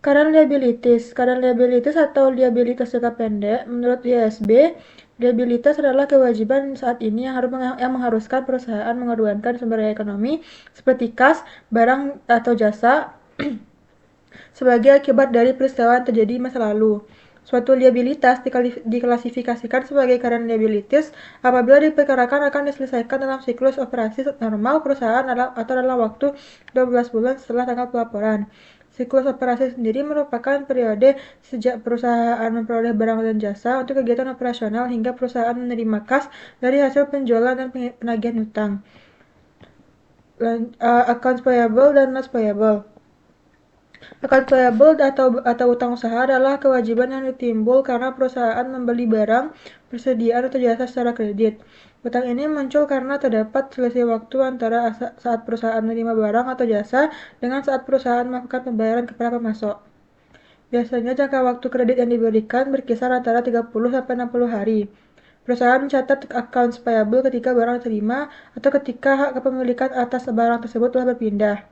Current liabilities atau liabilitas jangka pendek, menurut IASB, liabilitas adalah kewajiban saat ini yang mengharuskan perusahaan mengorbankan sumber daya ekonomi seperti kas, barang atau jasa sebagai akibat dari peristiwa yang terjadi di masa lalu. Suatu liabilitas diklasifikasikan sebagai current liabilities apabila diperkirakan akan diselesaikan dalam siklus operasi normal perusahaan atau dalam waktu 12 bulan setelah tanggal pelaporan. Siklus operasi sendiri merupakan periode sejak perusahaan memperoleh barang dan jasa untuk kegiatan operasional hingga perusahaan menerima kas dari hasil penjualan dan penagihan hutang. Accounts payable dan notes payable. Account payable atau utang usaha adalah kewajiban yang ditimbul karena perusahaan membeli barang, persediaan atau jasa secara kredit. Utang ini muncul karena terdapat selisih waktu antara saat perusahaan menerima barang atau jasa dengan saat perusahaan melakukan pembayaran kepada pemasok. Biasanya jangka waktu kredit yang diberikan berkisar antara 30-60 hari. Perusahaan mencatat accounts payable ketika barang diterima atau ketika hak kepemilikan atas barang tersebut telah berpindah.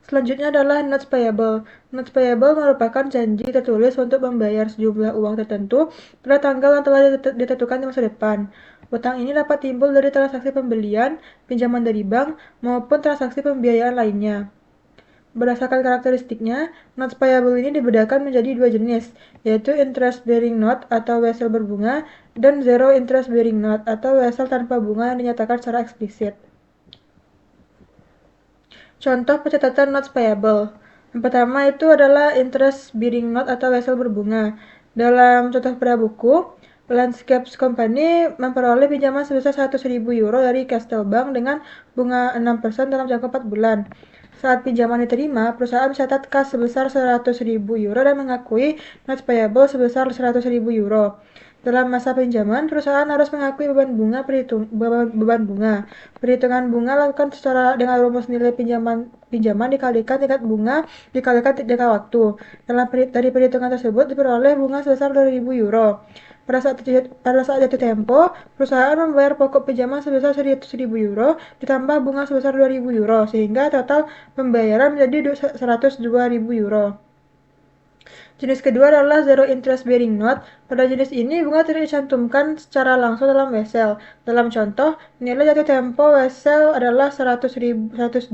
Selanjutnya adalah notes payable. Notes payable merupakan janji tertulis untuk membayar sejumlah uang tertentu pada tanggal yang telah ditentukan di masa depan. Utang ini dapat timbul dari transaksi pembelian, pinjaman dari bank, maupun transaksi pembiayaan lainnya. Berdasarkan karakteristiknya, notes payable ini dibedakan menjadi dua jenis, yaitu interest bearing note atau wesel berbunga dan zero interest bearing note atau wesel tanpa bunga yang dinyatakan secara eksplisit. Contoh pencatatan notes payable. Yang pertama itu adalah interest bearing note atau wesel berbunga. Dalam contoh pada buku, Landscapes Company memperoleh pinjaman sebesar 100.000 euro dari Castle Bank dengan bunga 6% dalam jangka 4 bulan. Saat pinjaman diterima, perusahaan mencatat kas sebesar 100.000 euro dan mengakui notes payable sebesar 100.000 euro. Dalam masa pinjaman, perusahaan harus mengakui beban bunga. Perhitungan bunga lakukan secara dengan rumus nilai pinjaman dikalikan tingkat bunga dikalikan jangka waktu. Dari perhitungan tersebut diperoleh bunga sebesar 2.000 euro. Pada saat jatuh tempo, perusahaan membayar pokok pinjaman sebesar 100.000 euro ditambah bunga sebesar 2.000 euro sehingga total pembayaran menjadi 102.000 euro. Jenis kedua adalah zero interest bearing note. Pada jenis ini bunga tidak dicantumkan secara langsung dalam wesel. Dalam contoh, nilai jatuh tempo wesel adalah 102.000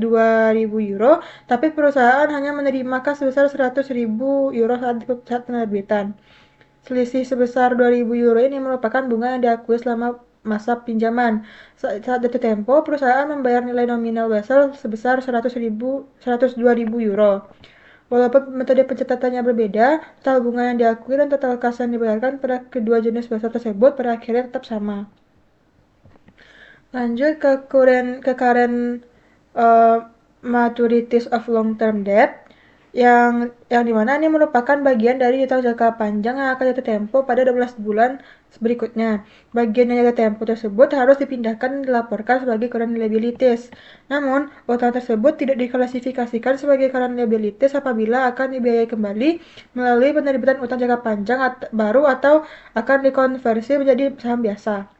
euro, tapi perusahaan hanya menerima kas sebesar 100.000 euro saat penerbitan. Selisih sebesar 2.000 euro ini merupakan bunga yang diakui selama masa pinjaman. Saat jatuh tempo, perusahaan membayar nilai nominal wesel sebesar 102.000 euro. Walaupun metode pencatatannya berbeda, total bunga yang diakui dan total kas yang dibayarkan pada kedua jenis wesel tersebut pada akhirnya tetap sama. Lanjut ke current maturities of long-term debt, yang dimana ini merupakan bagian dari utang jangka panjang yang akan jatuh tempo pada 12 bulan berikutnya. Bagian yang jatuh tempo tersebut harus dipindahkan dan dilaporkan sebagai current liabilities. Namun, utang tersebut tidak diklasifikasikan sebagai current liabilities apabila akan dibiayai kembali melalui penerbitan utang jangka panjang baru atau akan dikonversi menjadi saham biasa.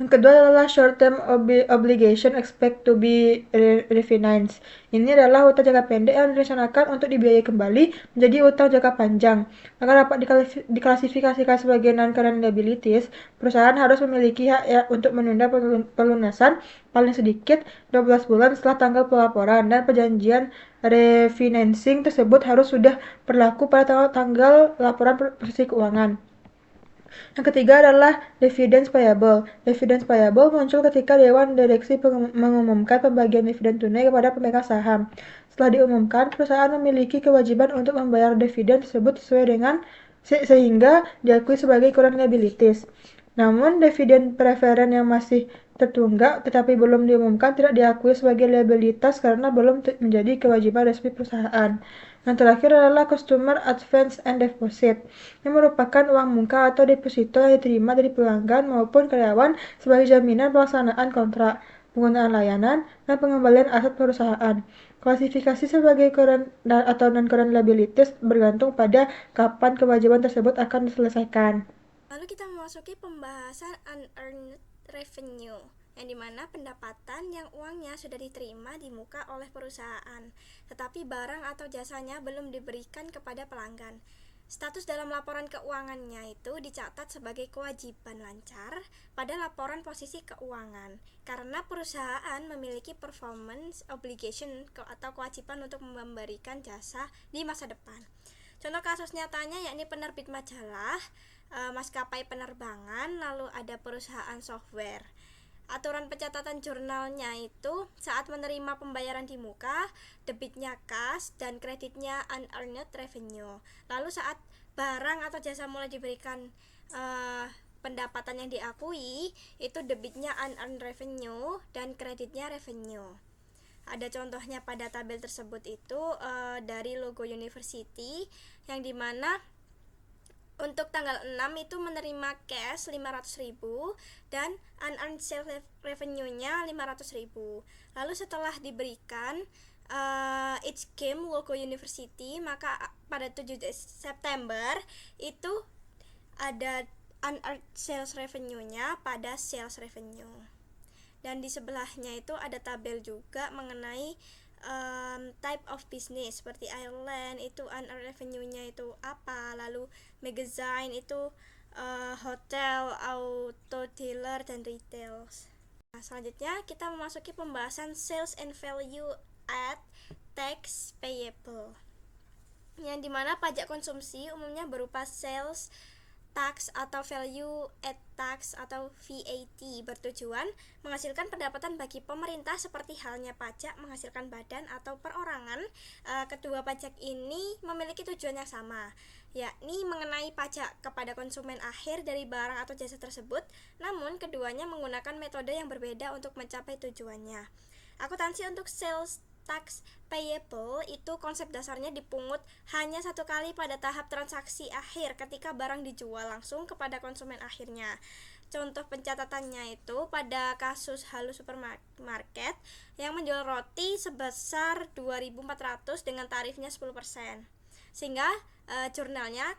Yang kedua adalah short-term obligation expect to be refinanced. Ini adalah utang jangka pendek yang direncanakan untuk dibiayai kembali menjadi utang jangka panjang. Agar dapat diklasifikasikan sebagai non-current liabilities, perusahaan harus memiliki hak untuk menunda pelunasan paling sedikit 12 bulan setelah tanggal pelaporan, dan perjanjian refinancing tersebut harus sudah berlaku pada tanggal laporan posisi keuangan. Yang ketiga adalah dividends payable. Dividends payable muncul ketika Dewan Direksi mengumumkan pembagian dividen tunai kepada pemegang saham. Setelah diumumkan, perusahaan memiliki kewajiban untuk membayar dividen tersebut sehingga diakui sebagai current liabilities. Namun, dividen preferen yang masih tertunggak tetapi belum diumumkan tidak diakui sebagai liabilitas karena belum menjadi kewajiban resmi perusahaan. Yang terakhir adalah customer advance and deposit, yang merupakan uang muka atau deposito yang diterima dari pelanggan maupun karyawan sebagai jaminan pelaksanaan kontrak, penggunaan layanan, dan pengembalian aset perusahaan. Klasifikasi sebagai current atau non-current liabilities bergantung pada kapan kewajiban tersebut akan diselesaikan. Lalu kita memasuki pembahasan unearned revenue. yang dimana pendapatan yang uangnya sudah diterima di muka oleh perusahaan, tetapi barang atau jasanya belum diberikan kepada pelanggan. Status dalam laporan keuangannya itu dicatat sebagai kewajiban lancar pada laporan posisi keuangan, karena perusahaan memiliki performance obligation atau kewajiban untuk memberikan jasa di masa depan. Contoh kasus nyatanya yakni penerbit majalah, maskapai penerbangan, lalu ada perusahaan software. Aturan pencatatan jurnalnya itu saat menerima pembayaran di muka, debitnya kas dan kreditnya unearned revenue. Lalu saat barang atau jasa mulai diberikan pendapatan yang diakui, itu debitnya unearned revenue dan kreditnya revenue. Ada contohnya pada tabel tersebut itu dari logo university, yang dimana untuk tanggal 6 itu menerima cash 500.000 dan unearned sales revenue-nya 500.000. Lalu setelah diberikan each game logo university, maka pada 7 September itu ada unearned sales revenue-nya pada sales revenue. Dan di sebelahnya itu ada tabel juga mengenai type of business, seperti Ireland itu unearned revenue-nya itu apa, lalu magazine itu hotel, auto dealer, dan retail. Nah, selanjutnya kita memasuki pembahasan sales and value add tax payable, yang dimana pajak konsumsi umumnya berupa sales tax atau value add tax atau VAT, bertujuan menghasilkan pendapatan bagi pemerintah seperti halnya pajak menghasilkan badan atau perorangan. Kedua pajak ini memiliki tujuan yang sama, yakni mengenai pajak kepada konsumen akhir dari barang atau jasa tersebut, namun keduanya menggunakan metode yang berbeda untuk mencapai tujuannya. Akuntansi untuk sales tax payable itu konsep dasarnya dipungut hanya satu kali pada tahap transaksi akhir ketika barang dijual langsung kepada konsumen akhirnya. Contoh pencatatannya itu pada kasus Halo Supermarket yang menjual roti sebesar 2.400 dengan tarifnya 10%. Sehingga jurnalnya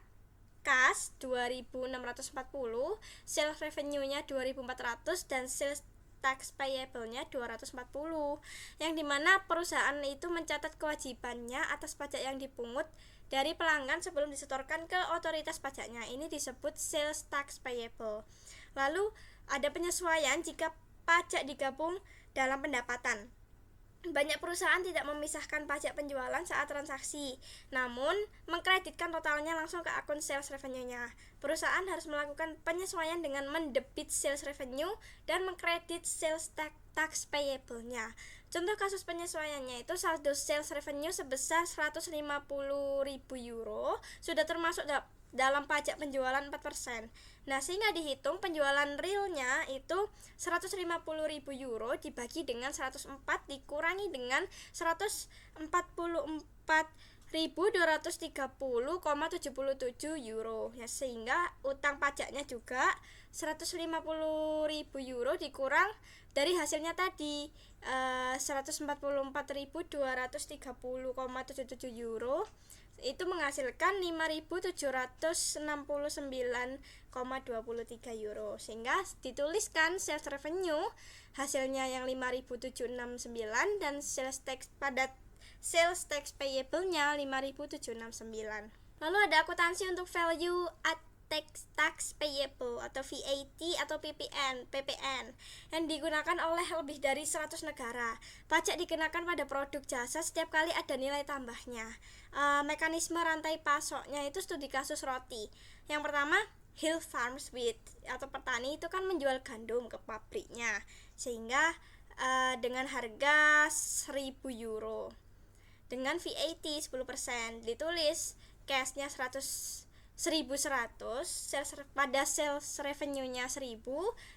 kas 2.640, sales revenue-nya 2.400 dan sales tax payable-nya 240, yang dimana perusahaan itu mencatat kewajibannya atas pajak yang dipungut dari pelanggan sebelum disetorkan ke otoritas pajaknya. Ini disebut sales tax payable. Lalu ada penyesuaian jika pajak digabung dalam pendapatan. Banyak perusahaan tidak memisahkan pajak penjualan saat transaksi, namun mengkreditkan totalnya langsung ke akun sales revenue-nya. Perusahaan harus melakukan penyesuaian dengan mendebit sales revenue dan mengkredit sales tax payable-nya. Contoh kasus penyesuaiannya itu saldo sales revenue sebesar 150.000 euro sudah termasuk dalam pajak penjualan 4%. Nah, sehingga dihitung penjualan realnya itu 150.000 euro dibagi dengan 104 dikurangi dengan 144.230,77 euro. Ya, sehingga utang pajaknya juga 150.000 euro dikurang dari hasilnya tadi 144.230,77 euro itu menghasilkan 5.769,23 euro, sehingga dituliskan sales revenue hasilnya yang 5.769 dan sales tax payable-nya 5.769. Lalu ada akuntansi untuk value add tax payable atau VAT atau PPN yang digunakan oleh lebih dari 100 negara. Pajak dikenakan pada produk jasa setiap kali ada nilai tambahnya. Mekanisme rantai pasoknya itu studi kasus roti. Yang pertama, Hill Farms Wheat atau petani itu kan menjual gandum ke pabriknya, sehingga dengan harga 1.000 euro dengan VAT 10%, ditulis cashnya 1.100, pada sales revenue-nya 1.000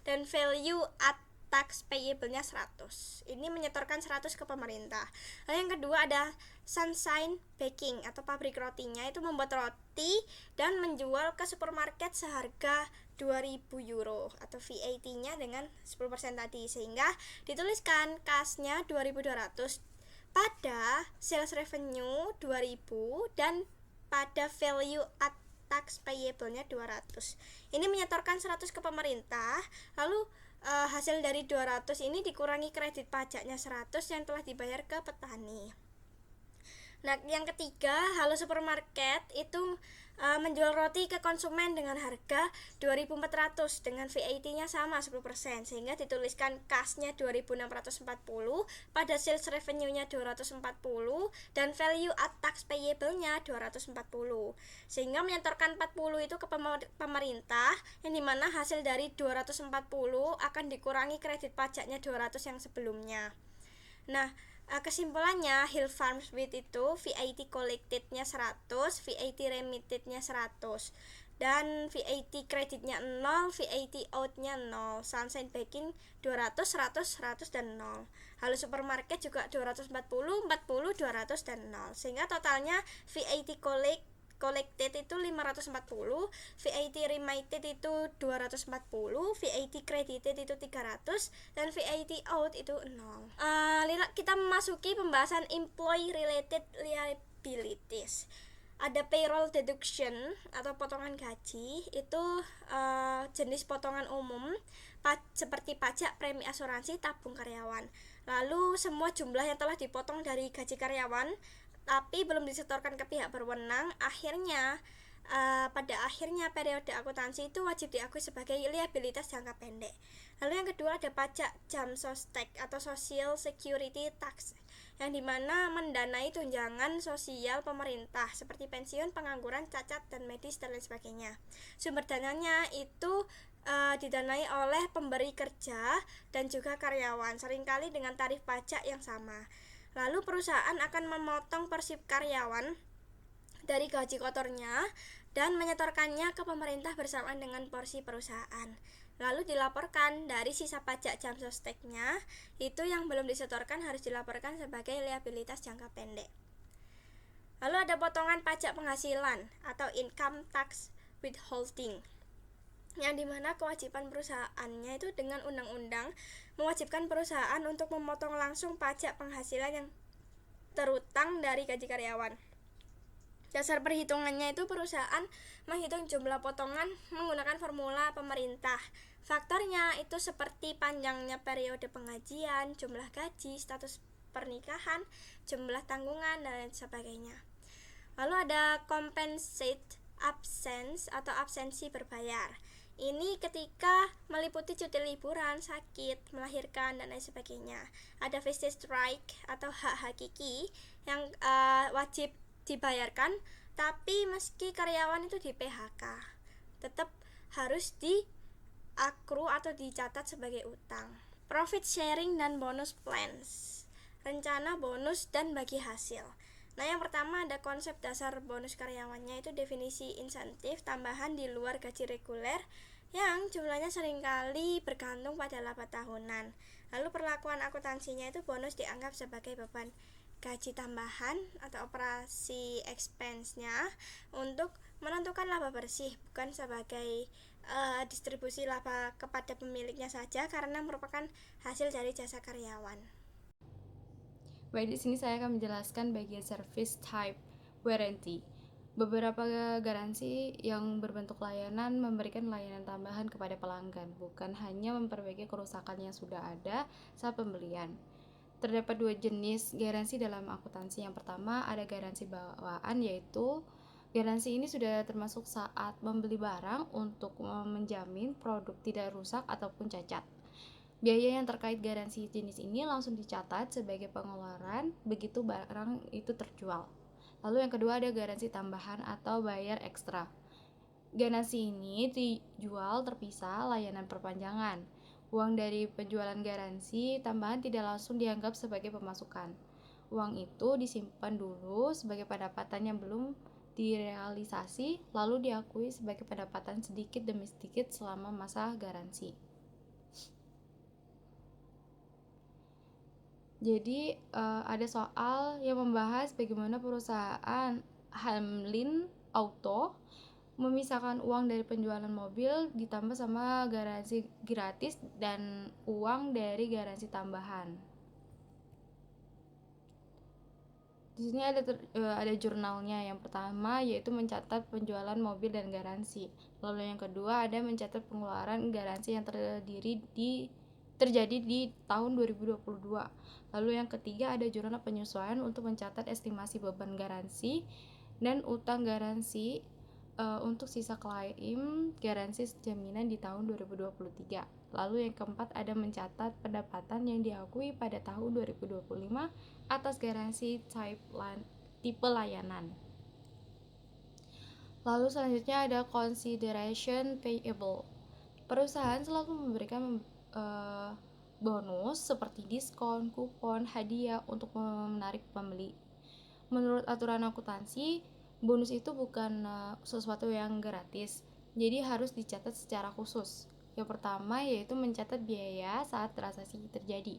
dan value add tax payable-nya 100. Ini menyetorkan 100 ke pemerintah. Lalu yang kedua ada Sunshine Baking atau pabrik rotinya itu membuat roti dan menjual ke supermarket seharga 2.000 euro atau VAT-nya dengan 10% tadi, sehingga dituliskan kasnya 2.200 pada sales revenue 2.000 dan pada value add tax payable-nya 200. Ini menyetorkan 100 ke pemerintah. Lalu hasil dari 200 ini dikurangi kredit pajaknya 100 yang telah dibayar ke petani. Nah, yang ketiga, Halo Supermarket itu menjual roti ke konsumen dengan harga 2.400 dengan VAT-nya sama 10%, sehingga dituliskan kas-nya 2.640, pada sales revenue-nya 240 dan value at tax payable-nya 240. Sehingga menyetorkan 40 itu ke pemerintah, yang dimana hasil dari 240 akan dikurangi kredit pajaknya 200 yang sebelumnya. Nah, kesimpulannya Hill Farms Wheat itu VAT collected-nya 100, VAT remitted-nya 100, dan VAT kreditnya 0, VAT out-nya 0. Sunshine Baking 200, 100, 100 dan 0. Halo Supermarket juga 240, 40, 200 dan 0. Sehingga totalnya VAT collected itu 540, VAT remitted itu 240, VAT credited itu 300, dan VAT out itu 0. Kita memasuki pembahasan employee related liabilities. Ada payroll deduction atau potongan gaji, itu jenis potongan umum seperti pajak, premi asuransi, tabung karyawan. Lalu semua jumlah yang telah dipotong dari gaji karyawan tapi belum disetorkan ke pihak berwenang, pada akhirnya periode akuntansi itu wajib diakui sebagai liabilitas jangka pendek. Lalu yang kedua ada pajak jam sostek atau social security tax, yang dimana mendanai tunjangan sosial pemerintah seperti pensiun, pengangguran, cacat, dan medis, dan lain sebagainya. Sumber dananya itu didanai oleh pemberi kerja dan juga karyawan, seringkali dengan tarif pajak yang sama. Lalu perusahaan akan memotong porsi karyawan dari gaji kotornya dan menyetorkannya ke pemerintah bersamaan dengan porsi perusahaan. Lalu dilaporkan dari sisa pajak jam sosteknya, itu yang belum disetorkan harus dilaporkan sebagai liabilitas jangka pendek. Lalu ada potongan pajak penghasilan atau income tax withholding, yang dimana kewajiban perusahaannya itu dengan undang-undang mewajibkan perusahaan untuk memotong langsung pajak penghasilan yang terutang dari gaji karyawan. Dasar perhitungannya itu perusahaan menghitung jumlah potongan menggunakan formula pemerintah. Faktornya itu seperti panjangnya periode pengajian, jumlah gaji, status pernikahan, jumlah tanggungan, dan lain sebagainya. Lalu ada compensate absence atau absensi berbayar. Ini ketika meliputi cuti liburan, sakit, melahirkan, dan lain sebagainya. Ada vested strike atau hak hakiki yang wajib dibayarkan, tapi meski karyawan itu di PHK, tetap harus diakru atau dicatat sebagai utang. Profit sharing dan bonus plans, rencana bonus dan bagi hasil. Nah, yang pertama ada konsep dasar bonus karyawannya, itu definisi insentif tambahan di luar gaji reguler yang jumlahnya seringkali bergantung pada laba tahunan. Lalu perlakuan akuntansinya itu bonus dianggap sebagai beban gaji tambahan atau operasi expense-nya untuk menentukan laba bersih, bukan sebagai distribusi laba kepada pemiliknya saja karena merupakan hasil dari jasa karyawan. Baik, di sini saya akan menjelaskan bagian service type warranty. Beberapa garansi yang berbentuk layanan memberikan layanan tambahan kepada pelanggan, bukan hanya memperbaiki kerusakan yang sudah ada saat pembelian. Terdapat dua jenis garansi dalam akuntansi. Yang pertama ada garansi bawaan, yaitu garansi ini sudah termasuk saat membeli barang untuk menjamin produk tidak rusak ataupun cacat. Biaya yang terkait garansi jenis ini langsung dicatat sebagai pengeluaran begitu barang itu terjual. Lalu yang kedua ada garansi tambahan atau bayar ekstra. Garansi ini dijual terpisah layanan perpanjangan. Uang dari penjualan garansi tambahan tidak langsung dianggap sebagai pemasukan. Uang itu disimpan dulu sebagai pendapatan yang belum direalisasi, lalu diakui sebagai pendapatan sedikit demi sedikit selama masa garansi. Jadi ada soal yang membahas bagaimana perusahaan Hamlin Auto memisahkan uang dari penjualan mobil ditambah sama garansi gratis dan uang dari garansi tambahan. Di sini ada jurnalnya. Yang pertama yaitu mencatat penjualan mobil dan garansi. Lalu yang kedua ada mencatat pengeluaran garansi yang terjadi di tahun 2022. Lalu yang ketiga ada jurnal penyesuaian untuk mencatat estimasi beban garansi dan utang garansi untuk sisa klaim garansi jaminan di tahun 2023. Lalu yang keempat ada mencatat pendapatan yang diakui pada tahun 2025 atas garansi tipe layanan. Lalu selanjutnya ada consideration payable. Perusahaan selalu memberikan bonus seperti diskon, kupon, hadiah untuk menarik pembeli. Menurut aturan akuntansi, bonus itu bukan sesuatu yang gratis, jadi harus dicatat secara khusus. Yang pertama yaitu mencatat biaya saat transaksi terjadi.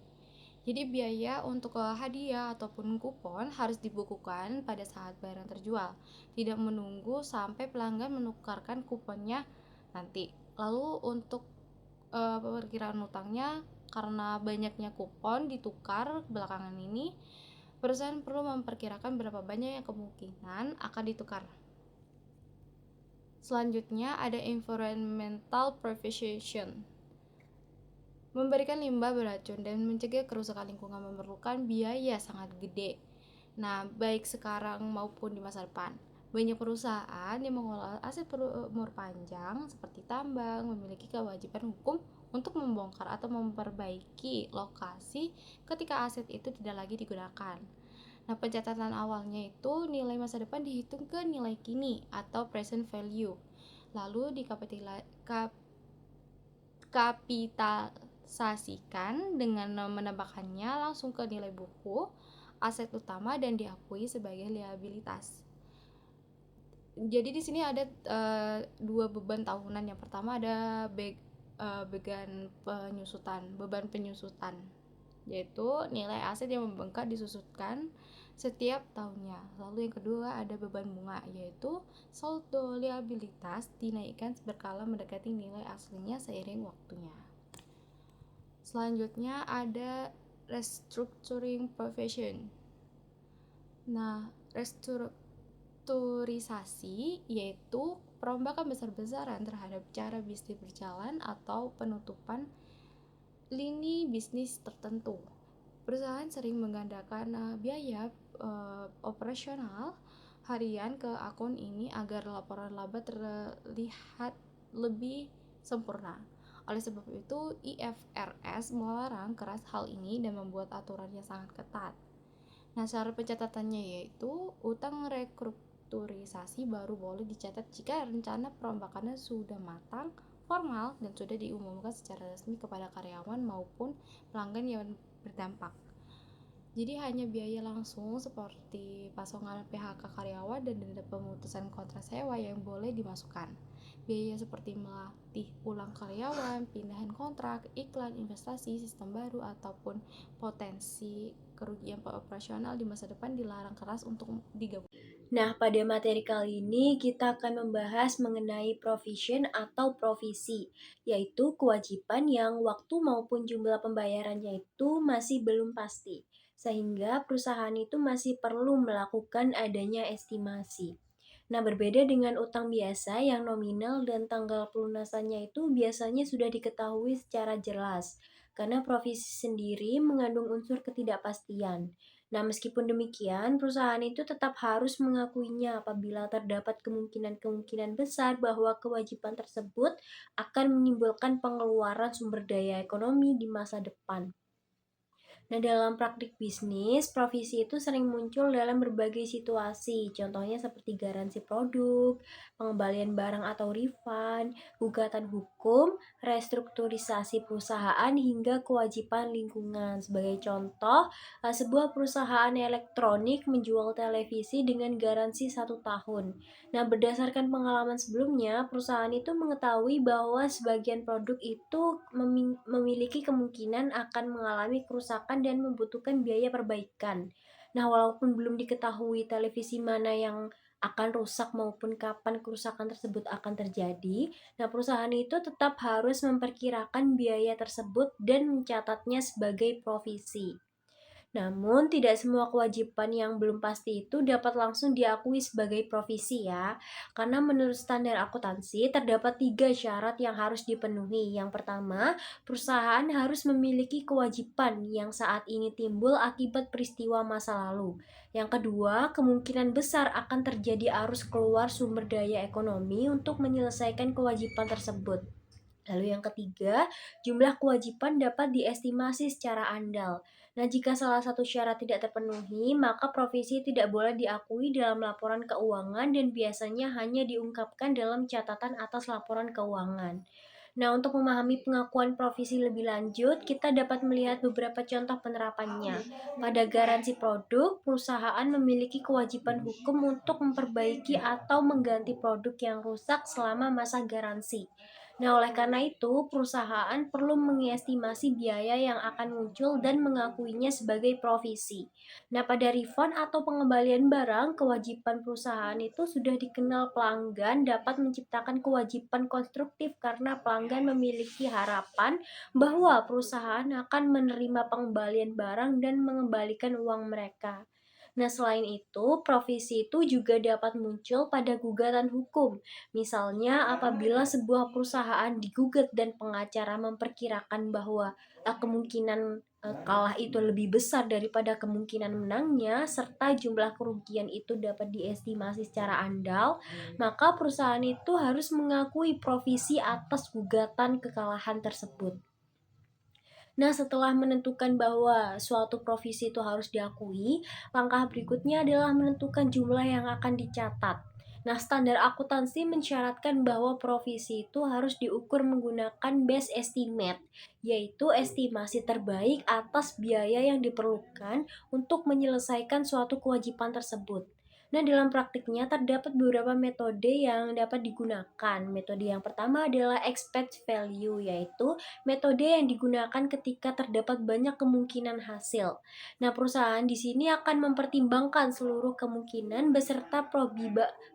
Jadi biaya untuk hadiah ataupun kupon harus dibukukan pada saat barang terjual, tidak menunggu sampai pelanggan menukarkan kuponnya nanti. Lalu untuk perkiraan utangnya, karena banyaknya kupon ditukar belakangan ini, perusahaan perlu memperkirakan berapa banyak yang kemungkinan akan ditukar. Selanjutnya ada environmental preservation. Memberikan limbah beracun dan mencegah kerusakan lingkungan memerlukan biaya sangat gede. Nah, baik sekarang maupun di masa depan. Banyak perusahaan yang mengelola aset berumur panjang seperti tambang memiliki kewajiban hukum untuk membongkar atau memperbaiki lokasi ketika aset itu tidak lagi digunakan. Nah, pencatatan awalnya itu nilai masa depan dihitung ke nilai kini atau present value. Lalu kapitalisasikan dengan menambahkannya langsung ke nilai buku aset utama dan diakui sebagai liabilitas. Jadi di sini ada dua beban tahunan. Yang pertama ada beban penyusutan, yaitu nilai aset yang membengkak disusutkan setiap tahunnya. Lalu yang kedua ada beban bunga, yaitu saldo liabilitas dinaikkan berkala mendekati nilai aslinya seiring waktunya. Selanjutnya ada restructuring provision. Nah, restrukturisasi yaitu perombakan besar-besaran terhadap cara bisnis berjalan atau penutupan lini bisnis tertentu. Perusahaan sering menggandakan biaya operasional harian ke akun ini agar laporan laba terlihat lebih sempurna. Oleh sebab itu, IFRS melarang keras hal ini dan membuat aturannya sangat ketat. Nah, cara pencatatannya yaitu utang restrukturisasi baru boleh dicatat jika rencana perombakannya sudah matang, formal, dan sudah diumumkan secara resmi kepada karyawan maupun pelanggan yang berdampak. Jadi hanya biaya langsung seperti pasokan PHK karyawan dan denda pemutusan kontrak sewa yang boleh dimasukkan. Biaya seperti melatih ulang karyawan, pindahan kontrak, iklan, investasi, sistem baru, ataupun potensi kerugian operasional di masa depan dilarang keras untuk digabung. Nah, pada materi kali ini kita akan membahas mengenai provision atau provisi, yaitu kewajiban yang waktu maupun jumlah pembayarannya itu masih belum pasti, sehingga perusahaan itu masih perlu melakukan adanya estimasi. Nah, berbeda dengan utang biasa yang nominal dan tanggal pelunasannya itu biasanya sudah diketahui secara jelas, karena provisi sendiri mengandung unsur ketidakpastian. Nah, meskipun demikian, perusahaan itu tetap harus mengakuinya apabila terdapat kemungkinan-kemungkinan besar bahwa kewajiban tersebut akan menimbulkan pengeluaran sumber daya ekonomi di masa depan. Nah, dalam praktik bisnis, provisi itu sering muncul dalam berbagai situasi. Contohnya seperti garansi produk, pengembalian barang atau refund, gugatan hukum, restrukturisasi perusahaan, hingga kewajiban lingkungan. Sebagai contoh, sebuah perusahaan elektronik menjual televisi dengan garansi 1 tahun. Nah, berdasarkan pengalaman sebelumnya, perusahaan itu mengetahui bahwa sebagian produk itu memiliki kemungkinan akan mengalami kerusakan dan membutuhkan biaya perbaikan. Nah, walaupun belum diketahui televisi mana yang akan rusak maupun kapan kerusakan tersebut akan terjadi, nah perusahaan itu tetap harus memperkirakan biaya tersebut dan mencatatnya sebagai provisi. Namun, tidak semua kewajiban yang belum pasti itu dapat langsung diakui sebagai profesi ya. Karena menurut standar akuntansi, terdapat 3 syarat yang harus dipenuhi. Yang pertama, perusahaan harus memiliki kewajiban yang saat ini timbul akibat peristiwa masa lalu. Yang kedua, kemungkinan besar akan terjadi arus keluar sumber daya ekonomi untuk menyelesaikan kewajiban tersebut. Lalu yang ketiga, jumlah kewajiban dapat diestimasi secara andal. Nah, jika salah satu syarat tidak terpenuhi, maka profesi tidak boleh diakui dalam laporan keuangan dan biasanya hanya diungkapkan dalam catatan atas laporan keuangan. Nah, untuk memahami pengakuan profesi lebih lanjut, kita dapat melihat beberapa contoh penerapannya. Pada garansi produk, perusahaan memiliki kewajiban hukum untuk memperbaiki atau mengganti produk yang rusak selama masa garansi. Nah, oleh karena itu, perusahaan perlu mengestimasi biaya yang akan muncul dan mengakuinya sebagai profesi. Nah, pada refund atau pengembalian barang, kewajiban perusahaan itu sudah dikenal pelanggan dapat menciptakan kewajiban konstruktif karena pelanggan memiliki harapan bahwa perusahaan akan menerima pengembalian barang dan mengembalikan uang mereka. Nah, selain itu, profesi itu juga dapat muncul pada gugatan hukum. Misalnya, apabila sebuah perusahaan digugat dan pengacara memperkirakan bahwa kemungkinan kalah itu lebih besar daripada kemungkinan menangnya, serta jumlah kerugian itu dapat diestimasi secara andal, maka perusahaan itu harus mengakui provisi atas gugatan kekalahan tersebut. Nah, setelah menentukan bahwa suatu profesi itu harus diakui, langkah berikutnya adalah menentukan jumlah yang akan dicatat. Nah, standar akuntansi mensyaratkan bahwa profesi itu harus diukur menggunakan best estimate, yaitu estimasi terbaik atas biaya yang diperlukan untuk menyelesaikan suatu kewajiban tersebut. Nah, dalam praktiknya terdapat beberapa metode yang dapat digunakan. Metode yang pertama adalah expect value, yaitu metode yang digunakan ketika terdapat banyak kemungkinan hasil. Nah, perusahaan di sini akan mempertimbangkan seluruh kemungkinan beserta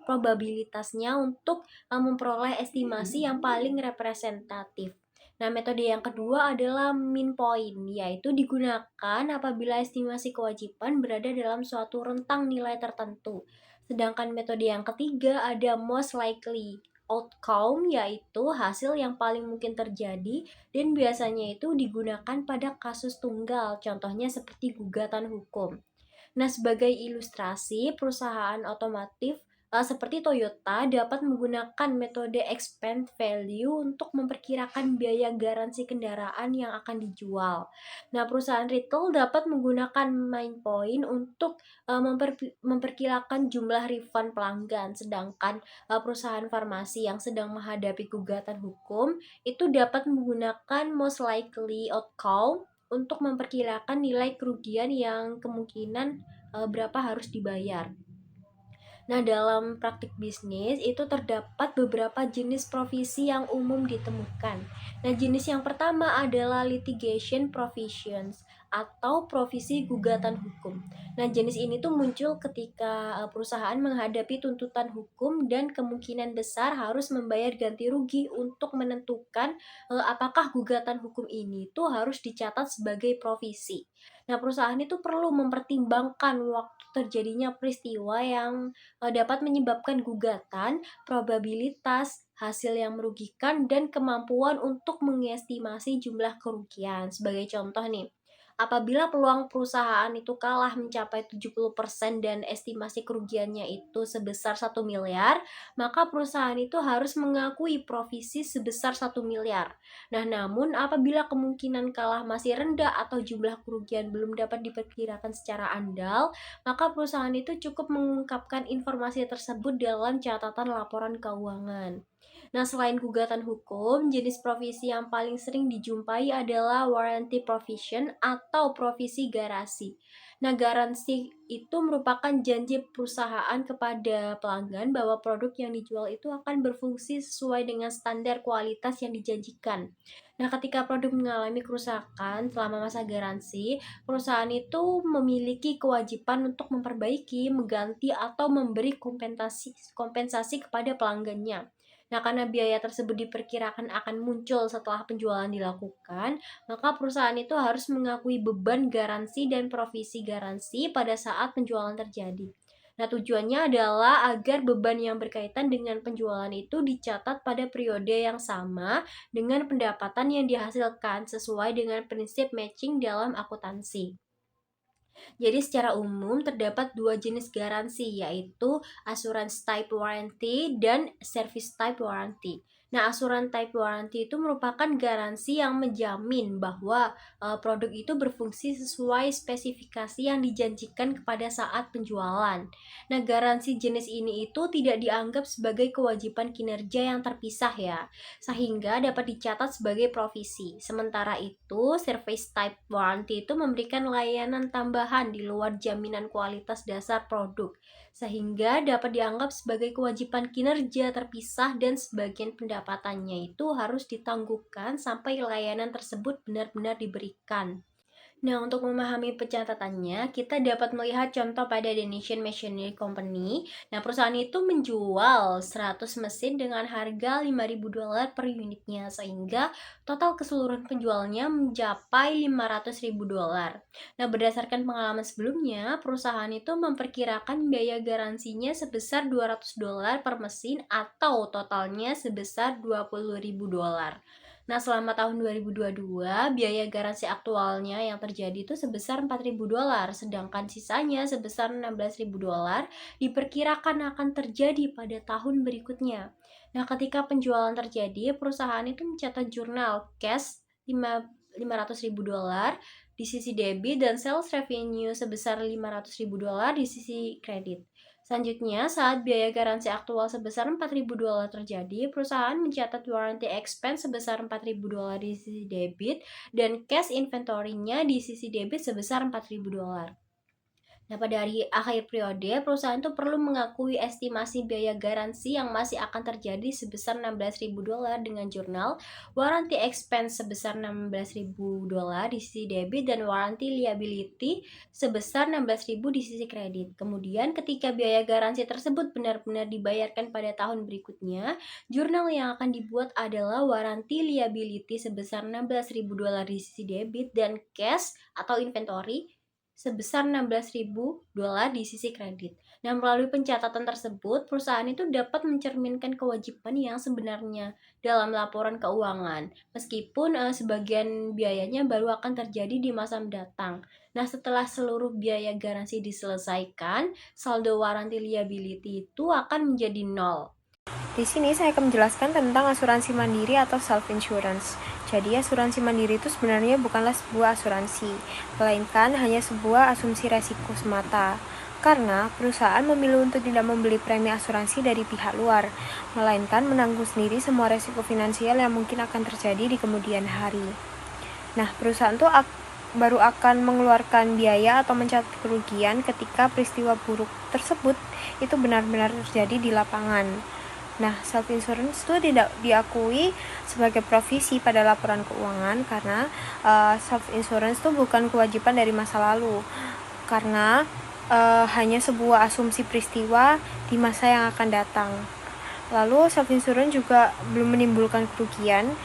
probabilitasnya untuk memperoleh estimasi yang paling representatif. Nah, metode yang kedua adalah mean point, yaitu digunakan apabila estimasi kewajiban berada dalam suatu rentang nilai tertentu. Sedangkan metode yang ketiga ada most likely outcome, yaitu hasil yang paling mungkin terjadi dan biasanya itu digunakan pada kasus tunggal, contohnya seperti gugatan hukum. Nah, sebagai ilustrasi, perusahaan otomotif seperti Toyota dapat menggunakan metode expand value untuk memperkirakan biaya garansi kendaraan yang akan dijual. Nah, perusahaan retail dapat menggunakan main point untuk memperkirakan jumlah refund pelanggan, sedangkan perusahaan farmasi yang sedang menghadapi gugatan hukum itu dapat menggunakan most likely outcome untuk memperkirakan nilai kerugian yang kemungkinan berapa harus dibayar. Nah, dalam praktik bisnis itu terdapat beberapa jenis profesi yang umum ditemukan. Nah, jenis yang pertama adalah litigation provisions atau profesi gugatan hukum. Nah, jenis ini tuh muncul ketika perusahaan menghadapi tuntutan hukum dan kemungkinan besar harus membayar ganti rugi untuk menentukan apakah gugatan hukum ini tuh harus dicatat sebagai profesi. Nah, perusahaan itu perlu mempertimbangkan waktu terjadinya peristiwa yang dapat menyebabkan gugatan, probabilitas, hasil yang merugikan, dan kemampuan untuk mengestimasi jumlah kerugian. Sebagai contoh nih, apabila peluang perusahaan itu kalah mencapai 70% dan estimasi kerugiannya itu sebesar 1 miliar, maka perusahaan itu harus mengakui provisi sebesar 1 miliar. Nah, namun apabila kemungkinan kalah masih rendah atau jumlah kerugian belum dapat diperkirakan secara andal, maka perusahaan itu cukup mengungkapkan informasi tersebut dalam catatan laporan keuangan. Nah, selain gugatan hukum, jenis profesi yang paling sering dijumpai adalah warranty provision atau profesi garasi. Nah, garansi itu merupakan janji perusahaan kepada pelanggan bahwa produk yang dijual itu akan berfungsi sesuai dengan standar kualitas yang dijanjikan. Nah, ketika produk mengalami kerusakan selama masa garansi, perusahaan itu memiliki kewajiban untuk memperbaiki, mengganti, atau memberi kompensasi kepada pelanggannya. Nah, karena biaya tersebut diperkirakan akan muncul setelah penjualan dilakukan, maka perusahaan itu harus mengakui beban garansi dan provisi garansi pada saat penjualan terjadi. Nah, tujuannya adalah agar beban yang berkaitan dengan penjualan itu dicatat pada periode yang sama dengan pendapatan yang dihasilkan sesuai dengan prinsip matching dalam akuntansi. Jadi secara umum terdapat dua jenis garansi, yaitu asuransi type warranty dan service type warranty. Nah, asuransi type warranty itu merupakan garansi yang menjamin bahwa produk itu berfungsi sesuai spesifikasi yang dijanjikan kepada saat penjualan. Nah, garansi jenis ini itu tidak dianggap sebagai kewajiban kinerja yang terpisah ya, sehingga dapat dicatat sebagai provisi. Sementara itu, service type warranty itu memberikan layanan tambahan di luar jaminan kualitas dasar produk, sehingga dapat dianggap sebagai kewajiban kinerja terpisah dan sebagian pendapatannya itu harus ditangguhkan sampai layanan tersebut benar-benar diberikan. Nah, untuk memahami pencatatannya, kita dapat melihat contoh pada Danish Machinery Company. Nah, perusahaan itu menjual 100 mesin dengan harga $5.000 per unitnya, sehingga total keseluruhan penjualnya mencapai $500.000. Nah, berdasarkan pengalaman sebelumnya, perusahaan itu memperkirakan biaya garansinya sebesar $200 per mesin atau totalnya sebesar $20.000. Nah, selama tahun 2022, biaya garansi aktualnya yang terjadi itu sebesar $4.000, sedangkan sisanya sebesar $16.000 diperkirakan akan terjadi pada tahun berikutnya. Nah, ketika penjualan terjadi, perusahaan itu mencatat jurnal cash $500.000 di sisi debit dan sales revenue sebesar $500.000 di sisi kredit. Selanjutnya, saat biaya garansi aktual sebesar $4.000 terjadi, perusahaan mencatat warranty expense sebesar $4.000 di sisi debit dan cash inventory-nya di sisi debit sebesar $4.000. Nah, pada hari akhir periode, perusahaan itu perlu mengakui estimasi biaya garansi yang masih akan terjadi sebesar $16.000 dengan jurnal warranty expense sebesar $16.000 di sisi debit dan warranty liability sebesar $16.000 di sisi kredit. Kemudian, ketika biaya garansi tersebut benar-benar dibayarkan pada tahun berikutnya, jurnal yang akan dibuat adalah warranty liability sebesar $16.000 di sisi debit dan cash atau inventory sebesar $16.000 di sisi kredit. Nah, melalui pencatatan tersebut, perusahaan itu dapat mencerminkan kewajiban yang sebenarnya dalam laporan keuangan, meskipun sebagian biayanya baru akan terjadi di masa mendatang. Nah, setelah seluruh biaya garansi diselesaikan, saldo warranty liability itu akan menjadi nol. Di sini saya akan menjelaskan tentang asuransi mandiri atau self-insurance. Jadi asuransi mandiri itu sebenarnya bukanlah sebuah asuransi, melainkan hanya sebuah asumsi resiko semata. Karena perusahaan memilih untuk tidak membeli premi asuransi dari pihak luar, melainkan menanggung sendiri semua resiko finansial yang mungkin akan terjadi di kemudian hari. Nah, perusahaan itu baru akan mengeluarkan biaya atau mencatat kerugian ketika peristiwa buruk tersebut itu benar-benar terjadi di lapangan. Nah, self-insurance itu tidak diakui sebagai profesi pada laporan keuangan karena self-insurance itu bukan kewajiban dari masa lalu, karena hanya sebuah asumsi peristiwa di masa yang akan datang. Lalu self-insurance juga belum menimbulkan kerugian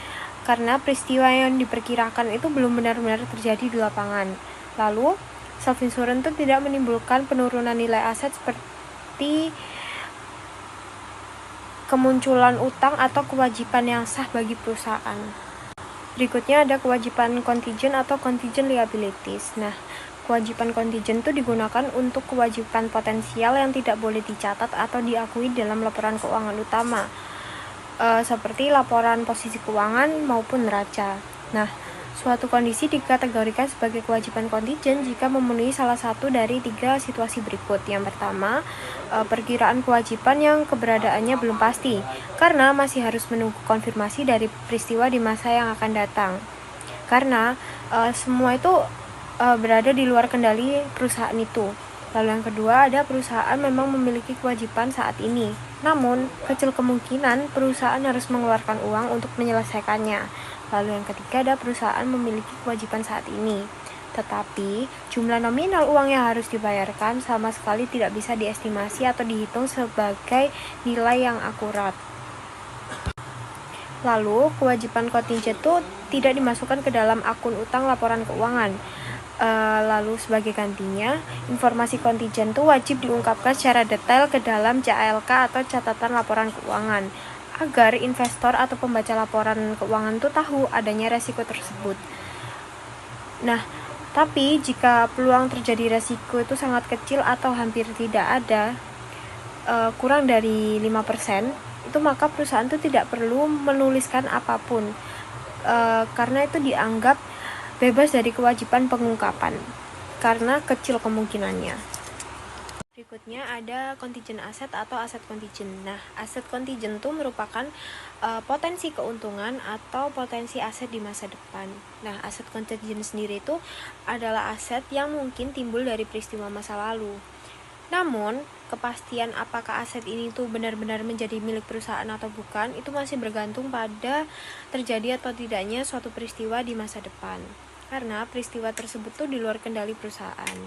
karena peristiwa yang diperkirakan itu belum benar-benar terjadi di lapangan. Lalu self-insurance itu tidak menimbulkan penurunan nilai aset seperti kemunculan utang atau kewajiban yang sah bagi perusahaan. Berikutnya ada kewajiban contingent atau contingent liabilities. Nah, kewajiban contingent itu digunakan untuk kewajiban potensial yang tidak boleh dicatat atau diakui dalam laporan keuangan utama, seperti laporan posisi keuangan maupun neraca. Nah, suatu kondisi dikategorikan sebagai kewajiban kontingent jika memenuhi salah satu dari 3 situasi berikut. Yang pertama, perkiraan kewajiban yang keberadaannya belum pasti, karena masih harus menunggu konfirmasi dari peristiwa di masa yang akan datang. Karena semua itu berada di luar kendali perusahaan itu. Lalu yang kedua, ada perusahaan memang memiliki kewajiban saat ini, namun kecil kemungkinan perusahaan harus mengeluarkan uang untuk menyelesaikannya. Lalu yang ketiga, ada perusahaan memiliki kewajiban saat ini, tetapi jumlah nominal uang yang harus dibayarkan sama sekali tidak bisa diestimasi atau dihitung sebagai nilai yang akurat. Lalu, kewajiban kontingen itu tidak dimasukkan ke dalam akun utang laporan keuangan. Lalu sebagai gantinya, informasi kontingen itu wajib diungkapkan secara detail ke dalam CALK atau catatan laporan keuangan, agar investor atau pembaca laporan keuangan itu tahu adanya resiko tersebut. Nah, tapi jika peluang terjadi resiko itu sangat kecil atau hampir tidak ada, kurang dari 5%, itu maka perusahaan itu tidak perlu menuliskan apapun, karena itu dianggap bebas dari kewajiban pengungkapan karena kecil kemungkinannya. Berikutnya ada kontingen aset atau aset kontingen. Nah, aset kontingen itu merupakan potensi keuntungan atau potensi aset di masa depan. Nah, aset kontingen sendiri itu adalah aset yang mungkin timbul dari peristiwa masa lalu. Namun, kepastian apakah aset ini tuh benar-benar menjadi milik perusahaan atau bukan, itu masih bergantung pada terjadi atau tidaknya suatu peristiwa di masa depan. Karena peristiwa tersebut tuh di luar kendali perusahaan.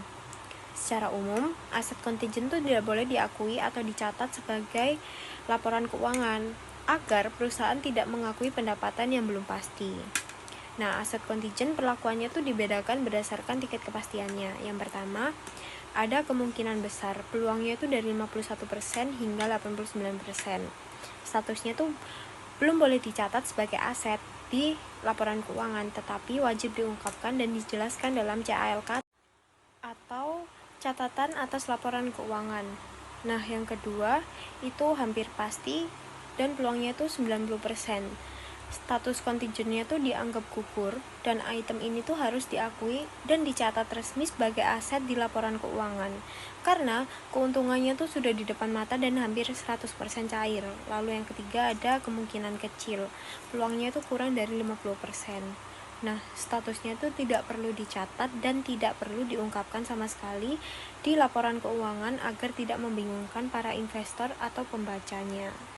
Secara umum, aset kontingen tuh tidak boleh diakui atau dicatat sebagai laporan keuangan, agar perusahaan tidak mengakui pendapatan yang belum pasti. Nah, aset kontingen perlakuannya tuh dibedakan berdasarkan tingkat kepastiannya. Yang pertama, ada kemungkinan besar, peluangnya itu dari 51% hingga 89%. Statusnya tuh belum boleh dicatat sebagai aset di laporan keuangan, tetapi wajib diungkapkan dan dijelaskan dalam CALK atau catatan atas laporan keuangan. Nah, yang kedua, itu hampir pasti dan peluangnya itu 90%. Status kontingennya tuh dianggap gugur dan item ini tuh harus diakui dan dicatat resmi sebagai aset di laporan keuangan karena keuntungannya tuh sudah di depan mata dan hampir 100% cair. Lalu yang ketiga ada kemungkinan kecil, peluangnya tuh kurang dari 50%. Nah, statusnya itu tidak perlu dicatat dan tidak perlu diungkapkan sama sekali di laporan keuangan agar tidak membingungkan para investor atau pembacanya.